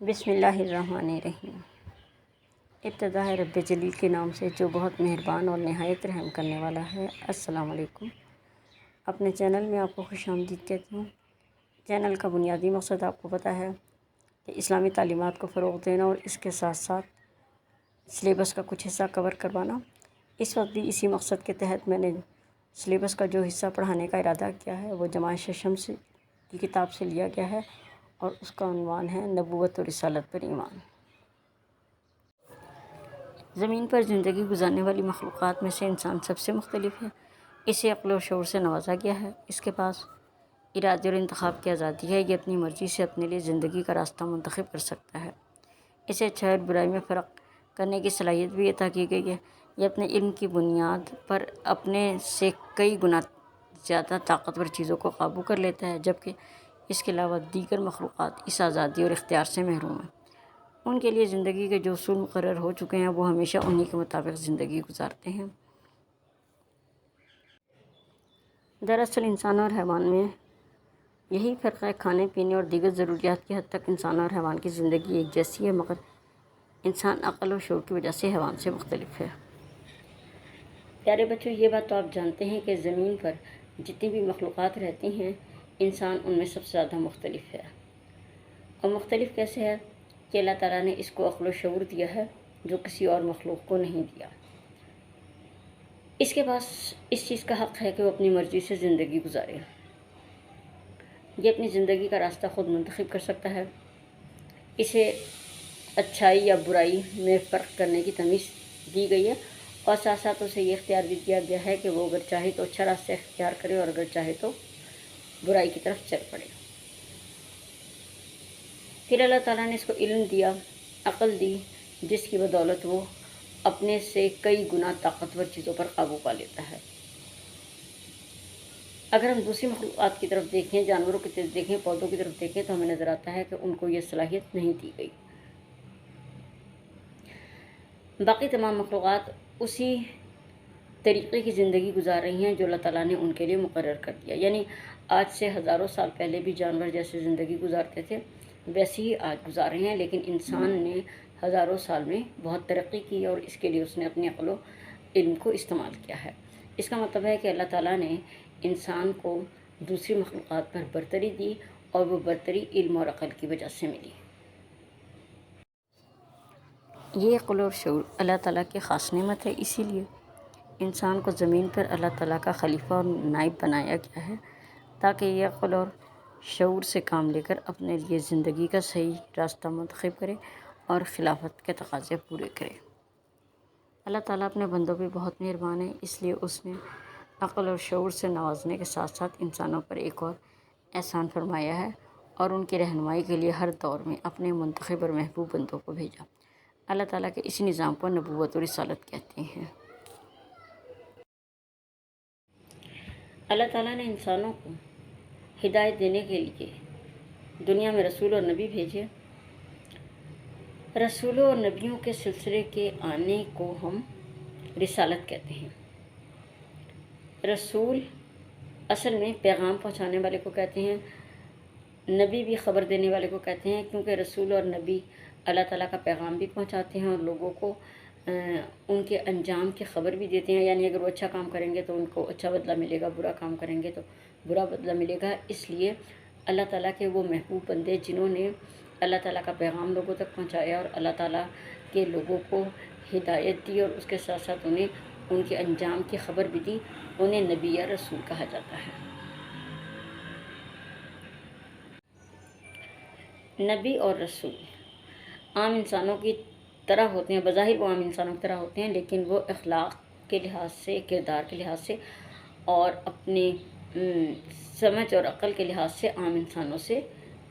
بسم اللہ الرحمن الرحیم۔ ابتدا ہے رب جلیل کے نام سے جو بہت مہربان اور نہایت رحم کرنے والا ہے۔ السلام علیکم۔ اپنے چینل میں آپ کو خوش آمدید کہتی ہوں۔ چینل کا بنیادی مقصد آپ کو پتہ ہے کہ اسلامی تعلیمات کو فروغ دینا اور اس کے ساتھ ساتھ سلیبس کا کچھ حصہ کور کروانا۔ اس وقت بھی اسی مقصد کے تحت میں نے سلیبس کا جو حصہ پڑھانے کا ارادہ کیا ہے وہ جماعت شمس کی کتاب سے لیا گیا ہے اور اس کا عنوان ہے نبوت و رسالت پر ایمان۔ زمین پر زندگی گزارنے والی مخلوقات میں سے انسان سب سے مختلف ہے۔ اسے عقل و شعور سے نوازا گیا ہے۔ اس کے پاس ارادے اور انتخاب کی آزادی ہے۔ یہ اپنی مرضی سے اپنے لیے زندگی کا راستہ منتخب کر سکتا ہے۔ اسے اچھائی اور برائی میں فرق کرنے کی صلاحیت بھی عطا کی گئی ہے۔ یہ اپنے علم کی بنیاد پر اپنے سے کئی گنا زیادہ طاقتور چیزوں کو قابو کر لیتا ہے، جبکہ اس کے علاوہ دیگر مخلوقات اس آزادی اور اختیار سے محروم ہیں۔ ان کے لیے زندگی کے جو اصول مقرر ہو چکے ہیں وہ ہمیشہ انہی کے مطابق زندگی گزارتے ہیں۔ دراصل انسان اور حیوان میں یہی فرق ہے، کھانے پینے اور دیگر ضروریات کی حد تک انسان اور حیوان کی زندگی ایک جیسی ہے، مگر انسان عقل و شعور کی وجہ سے حیوان سے مختلف ہے۔ پیارے بچوں، یہ بات تو آپ جانتے ہیں کہ زمین پر جتنی بھی مخلوقات رہتی ہیں انسان ان میں سب سے زیادہ مختلف ہے۔ اور مختلف کیسے ہے کہ اللہ تعالیٰ نے اس کو عقل و شعور دیا ہے جو کسی اور مخلوق کو نہیں دیا۔ اس کے پاس اس چیز کا حق ہے کہ وہ اپنی مرضی سے زندگی گزارے۔ یہ اپنی زندگی کا راستہ خود منتخب کر سکتا ہے۔ اسے اچھائی یا برائی میں فرق کرنے کی تمیز دی گئی ہے اور ساتھ ساتھ اسے یہ اختیار بھی دیا گیا ہے کہ وہ اگر چاہے تو اچھا راستہ اختیار کرے اور اگر چاہے تو برائی کی طرف چل پڑے۔ پھر اللہ تعالیٰ نے اس کو علم دیا، عقل دی، جس کی بدولت وہ اپنے سے کئی گنا طاقتور چیزوں پر قابو پا لیتا ہے۔ اگر ہم دوسری مخلوقات کی طرف دیکھیں، جانوروں کی طرف دیکھیں، پودوں کی طرف دیکھیں تو ہمیں نظر آتا ہے کہ ان کو یہ صلاحیت نہیں دی گئی۔ باقی تمام مخلوقات اسی طریقے کی زندگی گزار رہی ہیں جو اللہ تعالیٰ نے ان کے لیے مقرر کر دیا۔ یعنی آج سے ہزاروں سال پہلے بھی جانور جیسے زندگی گزارتے تھے ویسے ہی آج گزار رہے ہیں، لیکن انسان نے ہزاروں سال میں بہت ترقی کی اور اس کے لیے اس نے اپنی عقل و علم کو استعمال کیا ہے۔ اس کا مطلب ہے کہ اللہ تعالیٰ نے انسان کو دوسری مخلوقات پر برتری دی اور وہ برتری علم اور عقل کی وجہ سے ملی۔ یہ عقل اور شعور اللہ تعالیٰ کی خاص نعمت ہے، اسی لیے انسان کو زمین پر اللہ تعالیٰ کا خلیفہ اور نائب بنایا گیا ہے تاکہ یہ عقل اور شعور سے کام لے کر اپنے لیے زندگی کا صحیح راستہ منتخب کرے اور خلافت کے تقاضے پورے کرے۔ اللہ تعالیٰ اپنے بندوں پہ بہت مہربان ہے، اس لیے اس نے عقل اور شعور سے نوازنے کے ساتھ ساتھ انسانوں پر ایک اور احسان فرمایا ہے اور ان کی رہنمائی کے لیے ہر دور میں اپنے منتخب اور محبوب بندوں کو بھیجا۔ اللہ تعالیٰ کے اسی نظام کو نبوت و رسالت کہتے ہیں۔ اللہ تعالیٰ نے انسانوں کو ہدایت دینے کے لیے دنیا میں رسول اور نبی بھیجے۔ رسولوں اور نبیوں کے سلسلے کے آنے کو ہم رسالت کہتے ہیں۔ رسول اصل میں پیغام پہنچانے والے کو کہتے ہیں، نبی بھی خبر دینے والے کو کہتے ہیں، کیونکہ رسول اور نبی اللہ تعالیٰ کا پیغام بھی پہنچاتے ہیں اور لوگوں کو ان کے انجام کی خبر بھی دیتے ہیں۔ یعنی اگر وہ اچھا کام کریں گے تو ان کو اچھا بدلہ ملے گا، برا کام کریں گے تو برا بدلہ ملے گا۔ اس لیے اللہ تعالیٰ کے وہ محبوب بندے جنہوں نے اللہ تعالیٰ کا پیغام لوگوں تک پہنچایا اور اللہ تعالیٰ کے لوگوں کو ہدایت دی اور اس کے ساتھ ساتھ انہیں ان کے انجام کی خبر بھی دی، انہیں نبی یا رسول کہا جاتا ہے۔ نبی اور رسول عام انسانوں کی طرح ہوتے ہیں، بظاہر وہ عام انسانوں کی طرح ہوتے ہیں، لیکن وہ اخلاق کے لحاظ سے، کردار کے لحاظ سے اور اپنی سمجھ اور عقل کے لحاظ سے عام انسانوں سے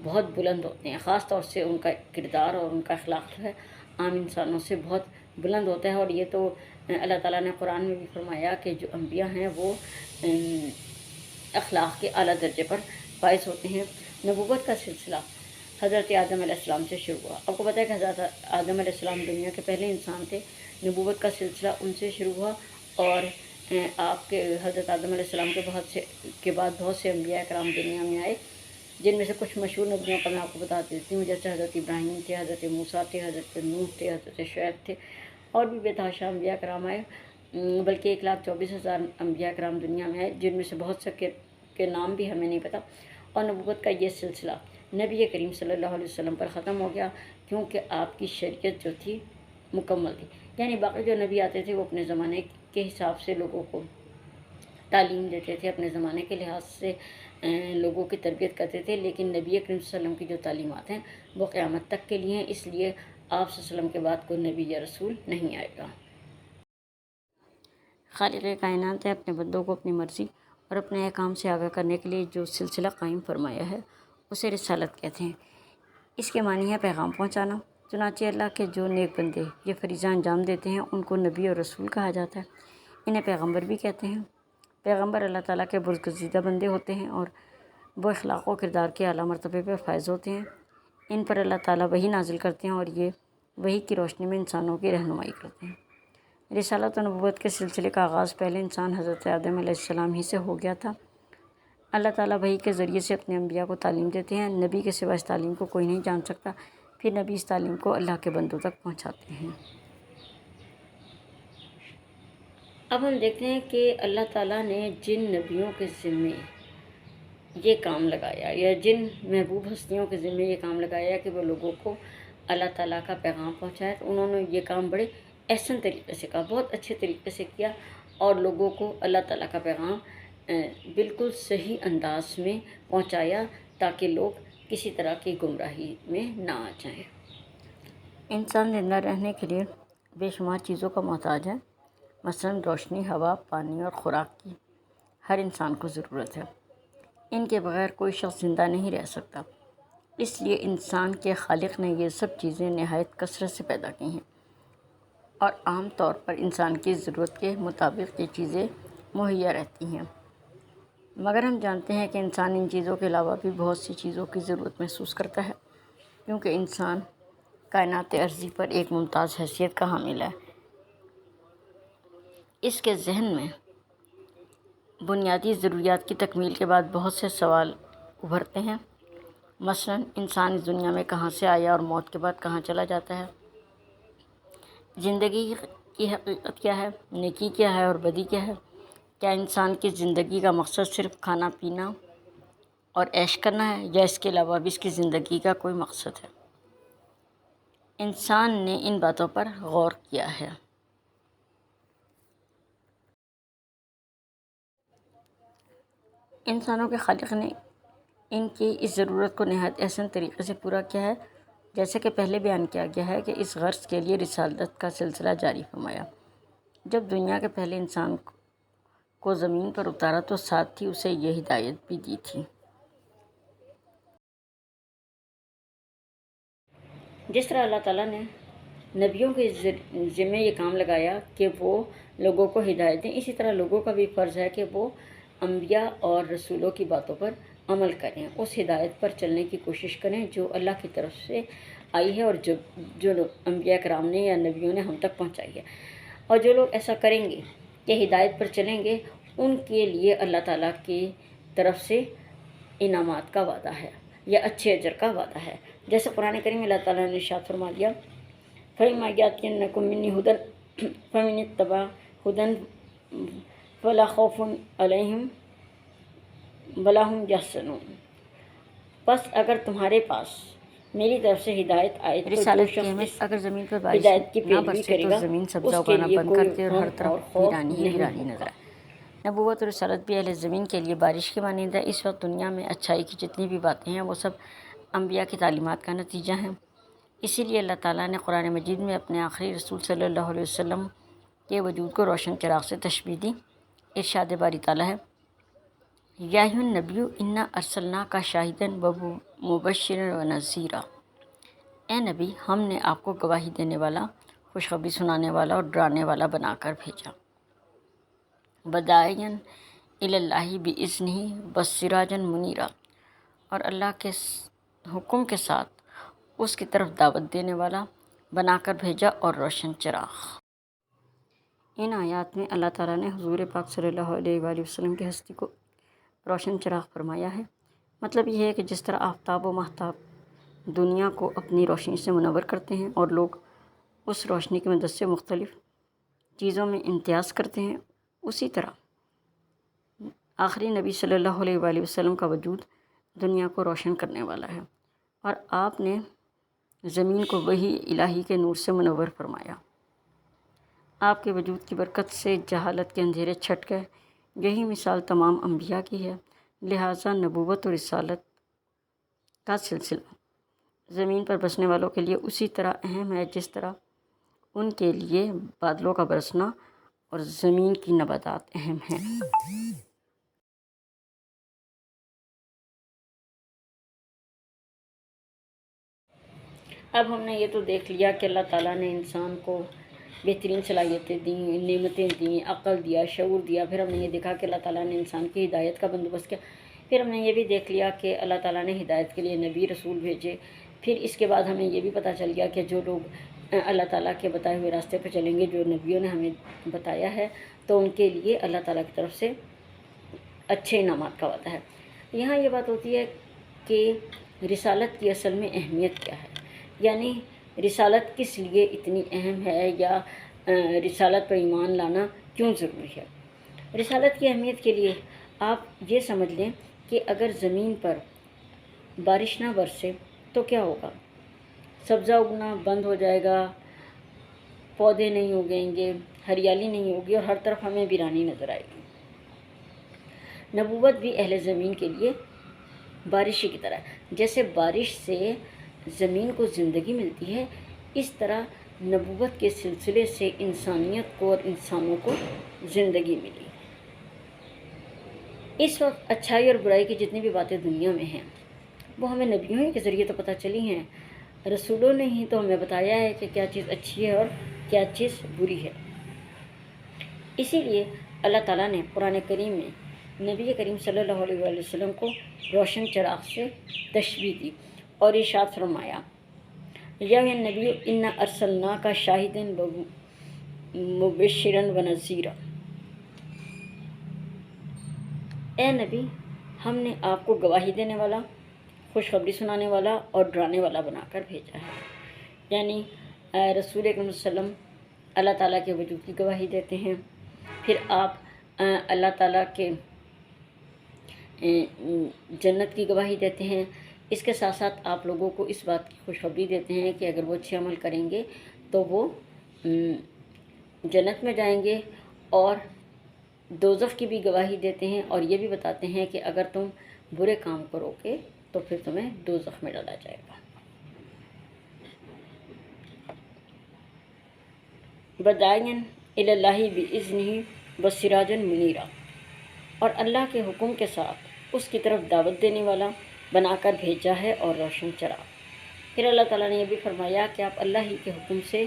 بہت بلند ہوتے ہیں۔ خاص طور سے ان کا کردار اور ان کا اخلاق جو ہے عام انسانوں سے بہت بلند ہوتا ہے، اور یہ تو اللہ تعالیٰ نے قرآن میں بھی فرمایا کہ جو انبیاء ہیں وہ اخلاق کے اعلیٰ درجے پر فائز ہوتے ہیں۔ نبوت کا سلسلہ حضرت آدم علیہ السلام سے شروع ہوا۔ آپ کو پتہ ہے کہ حضرت آدم علیہ السلام دنیا کے پہلے انسان تھے۔ نبوت کا سلسلہ ان سے شروع ہوا اور آپ کے حضرت آدم علیہ السلام کے بعد بہت سے انبیاء کرام دنیا میں آئے، جن میں سے کچھ مشہور نبیوں کا میں آپ کو بتا دیتی ہوں، جیسے حضرت ابراہیم تھے، حضرت موسیٰ تھے، حضرت نوح تھے، حضرت شعیب تھے، اور بھی بے تحاشا انبیاء کرام آئے، بلکہ 1,24,000 انبیاء کرام دنیا میں ہے، جن میں سے بہت سے کے نام بھی ہمیں نہیں پتہ۔ اور نبوت کا یہ سلسلہ نبی کریم صلی اللہ علیہ وسلم پر ختم ہو گیا، کیونکہ آپ کی شریعت جو تھی مکمل تھی۔ یعنی باقی جو نبی آتے تھے وہ اپنے زمانے کے حساب سے لوگوں کو تعلیم دیتے تھے، اپنے زمانے کے لحاظ سے لوگوں کی تربیت کرتے تھے، لیکن نبی کریم صلی اللہ علیہ وسلم کی جو تعلیمات ہیں وہ قیامت تک کے لیے ہیں، اس لیے آپ صلی اللہ علیہ وسلم کے بعد کوئی نبی یا رسول نہیں آئے گا۔ خالق کائنات نے اپنے بندوں کو اپنی مرضی اور اپنے احکام سے آگاہ کرنے کے لیے جو سلسلہ قائم فرمایا ہے اسے رسالت کہتے ہیں۔ اس کے معنی ہے پیغام پہنچانا۔ چنانچہ اللہ کے جو نیک بندے یہ فریضہ انجام دیتے ہیں ان کو نبی اور رسول کہا جاتا ہے، انہیں پیغمبر بھی کہتے ہیں۔ پیغمبر اللہ تعالیٰ کے برگزیدہ بندے ہوتے ہیں اور وہ اخلاق و کردار کے اعلیٰ مرتبے پہ فائز ہوتے ہیں۔ ان پر اللہ تعالیٰ وحی نازل کرتے ہیں اور یہ وحی کی روشنی میں انسانوں کی رہنمائی کرتے ہیں۔ رسالت و نبوت کے سلسلے کا آغاز پہلے انسان حضرت آدم علیہ السلام ہی سے ہو گیا تھا۔ اللہ تعالیٰ وحی کے ذریعے سے اپنے انبیاء کو تعلیم دیتے ہیں، نبی کے سوا اس تعلیم کو کوئی نہیں جان سکتا، پھر نبی اس تعلیم کو اللہ کے بندوں تک پہنچاتے ہیں۔ اب ہم دیکھتے ہیں کہ اللہ تعالیٰ نے جن نبیوں کے ذمے یہ کام لگایا یا جن محبوب ہستیوں کے ذمے یہ کام لگایا کہ وہ لوگوں کو اللہ تعالیٰ کا پیغام پہنچائے، تو انہوں نے یہ کام بڑے احسن طریقے سے کہا، بہت اچھے طریقے سے کیا، اور لوگوں کو اللہ تعالیٰ کا پیغام بالکل صحیح انداز میں پہنچایا تاکہ لوگ کسی طرح کی گمراہی میں نہ آ جائیں۔ انسان زندہ رہنے کے لیے بے شمار چیزوں کا محتاج ہے، مثلاً روشنی، ہوا، پانی اور خوراک کی ہر انسان کو ضرورت ہے۔ ان کے بغیر کوئی شخص زندہ نہیں رہ سکتا، اس لیے انسان کے خالق نے یہ سب چیزیں نہایت کثرت سے پیدا کی ہیں، اور عام طور پر انسان کی ضرورت کے مطابق یہ چیزیں مہیا رہتی ہیں۔ مگر ہم جانتے ہیں کہ انسان ان چیزوں کے علاوہ بھی بہت سی چیزوں کی ضرورت محسوس کرتا ہے، کیونکہ انسان کائنات ارضی پر ایک ممتاز حیثیت کا حامل ہے۔ اس کے ذہن میں بنیادی ضروریات کی تکمیل کے بعد بہت سے سوال ابھرتے ہیں، مثلاً انسان اس دنیا میں کہاں سے آیا اور موت کے بعد کہاں چلا جاتا ہے؟ زندگی کی حقیقت کیا ہے؟ نیکی کیا ہے اور بدی کیا ہے؟ کیا انسان کی زندگی کا مقصد صرف کھانا پینا اور عیش کرنا ہے، یا اس کے علاوہ بھی اس کی زندگی کا کوئی مقصد ہے؟ انسان نے ان باتوں پر غور کیا ہے۔ انسانوں کے خالق نے ان کی اس ضرورت کو نہایت احسن طریقے سے پورا کیا ہے، جیسے کہ پہلے بیان کیا گیا ہے کہ اس غرض کے لیے رسالت کا سلسلہ جاری فرمایا۔ جب دنیا کے پہلے انسان کو زمین پر اتارا تو ساتھ ہی اسے یہ ہدایت بھی دی تھی۔ جس طرح اللہ تعالیٰ نے نبیوں کے ذمے یہ کام لگایا کہ وہ لوگوں کو ہدایت دیں، اسی طرح لوگوں کا بھی فرض ہے کہ وہ انبیاء اور رسولوں کی باتوں پر عمل کریں، اس ہدایت پر چلنے کی کوشش کریں جو اللہ کی طرف سے آئی ہے اور جو انبیاء کرام نے یا نبیوں نے ہم تک پہنچائی ہے۔ اور جو لوگ ایسا کریں گے کہ ہدایت پر چلیں گے، ان کے لیے اللہ تعالیٰ کی طرف سے انعامات کا وعدہ ہے یا اچھے اجر کا وعدہ ہے۔ جیسے قرآن کریم میں اللہ تعالیٰ نے ارشاد فرما دیا، فَإِمَّا يَأْتِيَنَّكُم مِّنِّي هُدًى فَمَنِ اتَّبَعَ هُدًى فَلَا خَوْفٌ عَلَيْهِمْ وَلَا هُمْ يَحْزَنُونَ۔ بس اگر تمہارے پاس میری طرف سے ہدایت آئے تو جو شخص اگر زمین پر ہدایت کی پیروی کرے گا اس کے لیے کوئی غم اور خوف نہیں ہوگا۔ نبوت اور رسالت بھی اہل زمین کے لیے بارش کی مانند ہے۔ اس وقت دنیا میں اچھائی کی جتنی بھی باتیں ہیں وہ سب انبیاء کی تعلیمات کا نتیجہ ہیں۔ اسی لیے اللہ تعالیٰ نے قرآن مجید میں اپنے آخری رسول صلی اللہ علیہ وسلم کے وجود کو روشن چراغ سے تشبیہ دی۔ ارشاد باری تعالیٰ ہے، یا ایھا النبی انا ارسلناک شاہدا ومبشرا ونذیرا۔ اے نبی، ہم نے آپ کو گواہی دینے والا، خوشخبری سنانے والا اور ڈرانے والا بنا کر بھیجا۔ وداعیا الی اللہ باذنہ وسراجا منیرا، اور اللہ کے حکم کے ساتھ اس کی طرف دعوت دینے والا بنا کر بھیجا اور روشن چراغ۔ ان آیات میں اللہ تعالیٰ نے حضور پاک صلی اللہ علیہ وآلہ وسلم کی ہستی کو روشن چراغ فرمایا ہے، مطلب یہ ہے کہ جس طرح آفتاب و ماہتاب دنیا کو اپنی روشنی سے منور کرتے ہیں اور لوگ اس روشنی کی مدد سے مختلف چیزوں میں امتیاز کرتے ہیں، اسی طرح آخری نبی صلی اللہ علیہ وآلہ وسلم کا وجود دنیا کو روشن کرنے والا ہے، اور آپ نے زمین کو وحی الہی کے نور سے منور فرمایا۔ آپ کے وجود کی برکت سے جہالت کے اندھیرے چھٹ گئے۔ یہی مثال تمام انبیاء کی ہے، لہٰذا نبوت و رسالت کا سلسلہ زمین پر بسنے والوں کے لیے اسی طرح اہم ہے جس طرح ان کے لیے بادلوں کا برسنا اور زمین کی نباتات اہم ہیں۔ اب ہم نے یہ تو دیکھ لیا کہ اللہ تعالیٰ نے انسان کو بہترین صلاحیتیں دیں، نعمتیں دیں، عقل دیا، شعور دیا۔ پھر ہم نے یہ دیکھا کہ اللہ تعالیٰ نے انسان کی ہدایت کا بندوبست کیا۔ پھر ہم نے یہ بھی دیکھ لیا کہ اللہ تعالیٰ نے ہدایت کے لیے نبی رسول بھیجے۔ پھر اس کے بعد ہمیں یہ بھی پتہ چل گیا کہ جو لوگ اللہ تعالیٰ کے بتائے ہوئے راستے پہ چلیں گے، جو نبیوں نے ہمیں بتایا ہے، تو ان کے لیے اللہ تعالیٰ کی طرف سے اچھے انعامات کا وعدہ ہے۔ یہاں یہ بات ہوتی ہے کہ رسالت کی اصل میں اہمیت کیا ہے، یعنی رسالت کس لیے اتنی اہم ہے، یا رسالت پر ایمان لانا کیوں ضروری ہے۔ رسالت کی اہمیت کے لیے آپ یہ سمجھ لیں کہ اگر زمین پر بارش نہ برسے تو کیا ہوگا؟ سبزہ اگنا بند ہو جائے گا، پودے نہیں اگیں گے، ہریالی نہیں ہوگی، اور ہر طرف ہمیں ویرانی نظر آئے گی۔ نبوت بھی اہل زمین کے لیے بارش کی طرح ہے۔ جیسے بارش سے زمین کو زندگی ملتی ہے، اس طرح نبوت کے سلسلے سے انسانیت کو اور انسانوں کو زندگی ملی۔ اس وقت اچھائی اور برائی کی جتنی بھی باتیں دنیا میں ہیں، وہ ہمیں نبیوں ہی کے ذریعے تو پتہ چلی ہیں، رسولوں نے ہی تو ہمیں بتایا ہے کہ کیا چیز اچھی ہے اور کیا چیز بری ہے۔ اسی لیے اللہ تعالیٰ نے قرآن کریم میں نبی کریم صلی اللہ علیہ وآلہ وسلم کو روشن چراغ سے تشبیہ دی اور ارشاد فرمایا، یا نبی انا ارسلناک شاہدا ومبشرا ونذیرا، اے نبی ہم نے آپ کو گواہی دینے والا، خوشخبری سنانے والا اور ڈرانے والا بنا کر بھیجا ہے۔ یعنی رسول اکرم صلی اللہ علیہ وسلم اللہ تعالیٰ کے وجود کی گواہی دیتے ہیں، پھر آپ اللہ تعالیٰ کے جنت کی گواہی دیتے ہیں۔ اس کے ساتھ ساتھ آپ لوگوں کو اس بات کی خوشخبری دیتے ہیں کہ اگر وہ اچھے عمل کریں گے تو وہ جنت میں جائیں گے، اور دوزخ کی بھی گواہی دیتے ہیں، اور یہ بھی بتاتے ہیں کہ اگر تم برے کام کرو گے تو پھر تمہیں دوزخ میں ڈالا جائے گا۔ بداعیا الی اللہ باذنہ وسراجا منیرا، اور اللہ کے حکم کے ساتھ اس کی طرف دعوت دینے والا بنا کر بھیجا ہے، اور روشن چراغ۔ پھر اللہ تعالیٰ نے یہ بھی فرمایا کہ آپ اللہ ہی کے حکم سے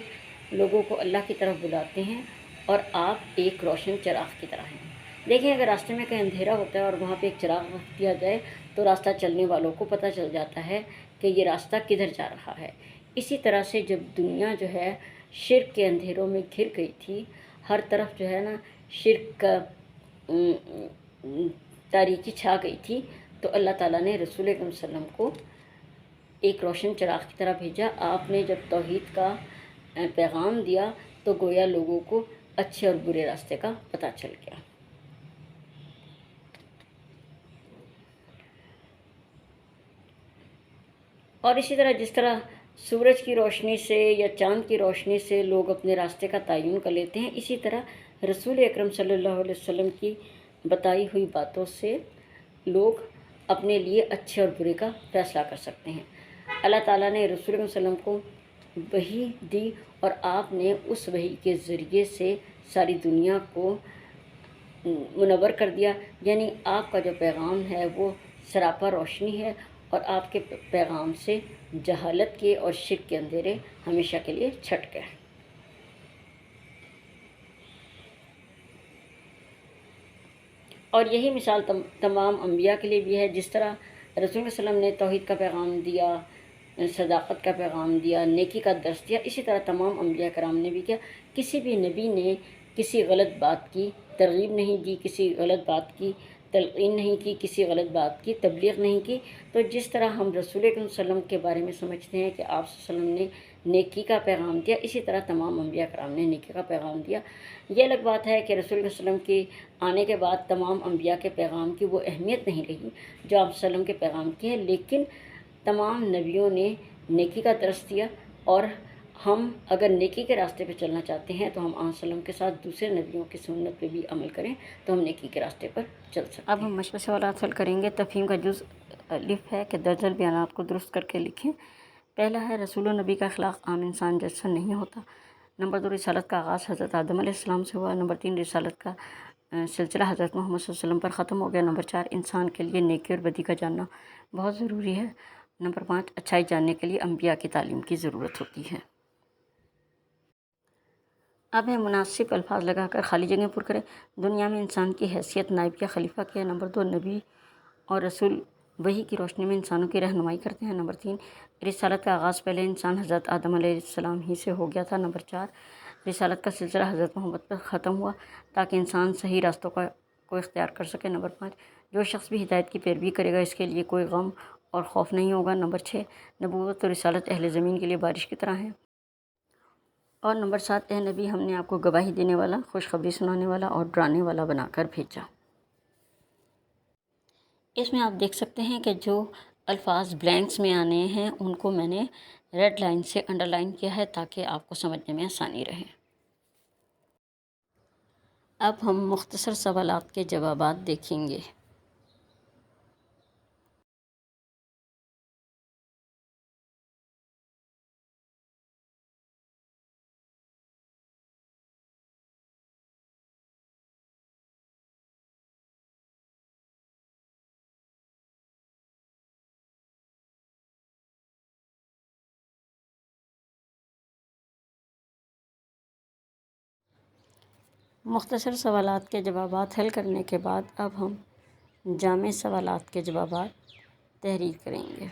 لوگوں کو اللہ کی طرف بلاتے ہیں، اور آپ ایک روشن چراغ کی طرح ہیں۔ دیکھیں اگر راستے میں کہیں اندھیرا ہوتا ہے اور وہاں پہ ایک چراغ رکھ دیا جائے تو راستہ چلنے والوں کو پتہ چل جاتا ہے کہ یہ راستہ کدھر جا رہا ہے۔ اسی طرح سے جب دنیا جو ہے شرک کے اندھیروں میں گھر گئی تھی، ہر طرف جو ہے نا شرک کا تاریکی چھا گئی تھی، تو اللہ تعالیٰ نے رسول اکرم صلی اللہ علیہ وسلم کو ایک روشن چراغ کی طرح بھیجا۔ آپ نے جب توحید کا پیغام دیا تو گویا لوگوں کو اچھے اور برے راستے کا پتہ چل گیا۔ اور اسی طرح جس طرح سورج کی روشنی سے یا چاند کی روشنی سے لوگ اپنے راستے کا تعین کر لیتے ہیں، اسی طرح رسول اکرم صلی اللہ علیہ وسلم کی بتائی ہوئی باتوں سے لوگ اپنے لیے اچھے اور برے کا فیصلہ کر سکتے ہیں۔ اللہ تعالیٰ نے رسول اکرم صلی اللہ علیہ وسلم کو وحی دی، اور آپ نے اس وحی کے ذریعے سے ساری دنیا کو منور کر دیا۔ یعنی آپ کا جو پیغام ہے وہ سراپا روشنی ہے، اور آپ کے پیغام سے جہالت کے اور شرک کے اندھیرے ہمیشہ کے لیے چھٹ گئے۔ اور یہی مثال تمام انبیاء کے لیے بھی ہے۔ جس طرح رسول صلی اللہ علیہ وسلم نے توحید کا پیغام دیا، صداقت کا پیغام دیا، نیکی کا درس دیا، اسی طرح تمام انبیاء کرام نے بھی کیا۔ کسی بھی نبی نے کسی غلط بات کی ترغیب نہیں دی، کسی غلط بات کی تلقین نہیں کی، کسی غلط بات کی تبلیغ نہیں کی۔ تو جس طرح ہم رسول اکرم صلی اللہ علیہ وسلم کے بارے میں سمجھتے ہیں کہ آپ صلی اللہ علیہ وسلم نے نیکی کا پیغام دیا، اسی طرح تمام انبیاء کرام نے نیکی کا پیغام دیا۔ یہ الگ بات ہے کہ رسول اللہ صلی اللہ علیہ وسلم کے آنے کے بعد تمام انبیاء کے پیغام کی وہ اہمیت نہیں رہی جو آپ صلی اللہ علیہ وسلم کے پیغام کی ہے، لیکن تمام نبیوں نے نیکی کا درس دیا، اور ہم اگر نیکی کے راستے پہ چلنا چاہتے ہیں تو ہم آپ صلی اللہ علیہ وسلم کے ساتھ دوسرے نبیوں کی سنت پہ بھی عمل کریں تو ہم نیکی کے راستے پر چل سکتے ہیں۔ اب ہم مشق سوالات حل کریں گے۔ تفہیم کا جز الف ہے کہ درج بیانات کو درست کر کے لکھیں۔ پہلا ہے رسول و نبی کا اخلاق عام انسان جیسا نہیں ہوتا۔ نمبر 2، رسالت کا آغاز حضرت آدم علیہ السلام سے ہوا۔ نمبر 3، رسالت کا سلسلہ حضرت محمد صلی اللہ علیہ وسلم پر ختم ہو گیا۔ نمبر 4، انسان کے لیے نیکی اور بدی کا جاننا بہت ضروری ہے۔ نمبر 5، اچھائی جاننے کے لیے انبیاء کی تعلیم کی ضرورت ہوتی ہے۔ اب ہے مناسب الفاظ لگا کر خالی جگہیں پر کریں۔ دنیا میں انسان کی حیثیت نائب یا خلیفہ کی ہے۔ نمبر 2، نبی اور رسول وحی کی روشنی میں انسانوں کی رہنمائی کرتے ہیں۔ نمبر 3، رسالت کا آغاز پہلے انسان حضرت آدم علیہ السلام ہی سے ہو گیا تھا۔ نمبر 4، رسالت کا سلسلہ حضرت محمد پر ختم ہوا تاکہ انسان صحیح راستوں کو اختیار کر سکے۔ نمبر 5، جو شخص بھی ہدایت کی پیروی کرے گا اس کے لیے کوئی غم اور خوف نہیں ہوگا۔ نمبر 6، نبوت اور رسالت اہل زمین کے لیے بارش کی طرح ہیں۔ اور نمبر 7، اے نبی، ہم نے آپ کو گواہی دینے والا، خوشخبری سنانے والا اور ڈرانے والا بنا کر بھیجا۔ اس میں آپ دیکھ سکتے ہیں کہ جو الفاظ بلینکس میں آنے ہیں ان کو میں نے ریڈ لائن سے انڈر لائن کیا ہے تاکہ آپ کو سمجھنے میں آسانی رہے۔ اب ہم مختصر سوالات کے جوابات دیکھیں گے۔ مختصر سوالات کے جوابات حل کرنے کے بعد اب ہم جامع سوالات کے جوابات تحریر کریں گے۔